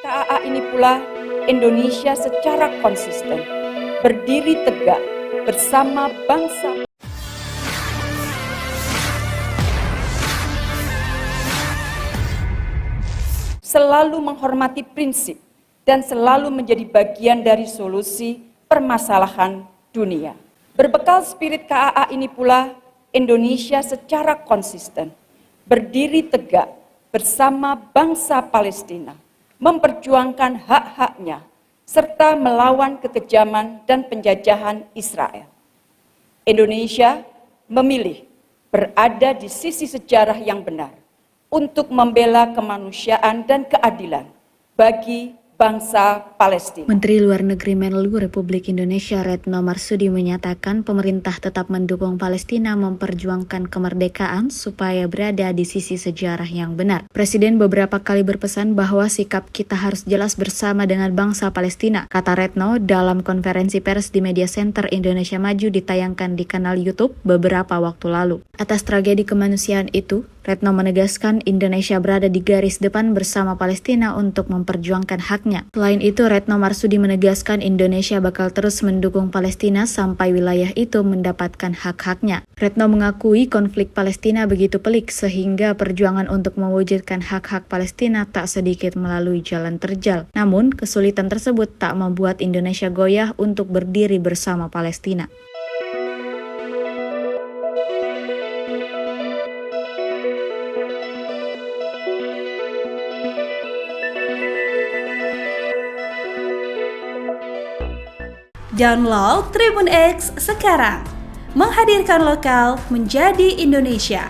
KAA ini pula Indonesia secara konsisten berdiri tegak bersama bangsa selalu menghormati prinsip dan selalu menjadi bagian dari solusi permasalahan dunia. Berbekal spirit KAA ini pula Indonesia secara konsisten berdiri tegak bersama bangsa Palestina, memperjuangkan hak-haknya, serta melawan kekejaman dan penjajahan Israel. Indonesia memilih berada di sisi sejarah yang benar untuk membela kemanusiaan dan keadilan bagi bangsa Palestina. Menteri Luar Negeri Menlu Republik Indonesia Retno Marsudi menyatakan pemerintah tetap mendukung Palestina memperjuangkan kemerdekaan supaya berada di sisi sejarah yang benar. Presiden beberapa kali berpesan bahwa sikap kita harus jelas bersama dengan bangsa Palestina, kata Retno dalam konferensi pers di Media Center Indonesia Maju ditayangkan di kanal YouTube beberapa waktu lalu. Atas tragedi kemanusiaan itu, Retno menegaskan Indonesia berada di garis depan bersama Palestina untuk memperjuangkan haknya. Selain itu, Retno Marsudi menegaskan Indonesia bakal terus mendukung Palestina sampai wilayah itu mendapatkan hak-haknya. Retno mengakui konflik Palestina begitu pelik sehingga perjuangan untuk mewujudkan hak-hak Palestina tak sedikit melalui jalan terjal. Namun, kesulitan tersebut tak membuat Indonesia goyah untuk berdiri bersama Palestina. Download Tribun X sekarang, menghadirkan lokal menjadi Indonesia.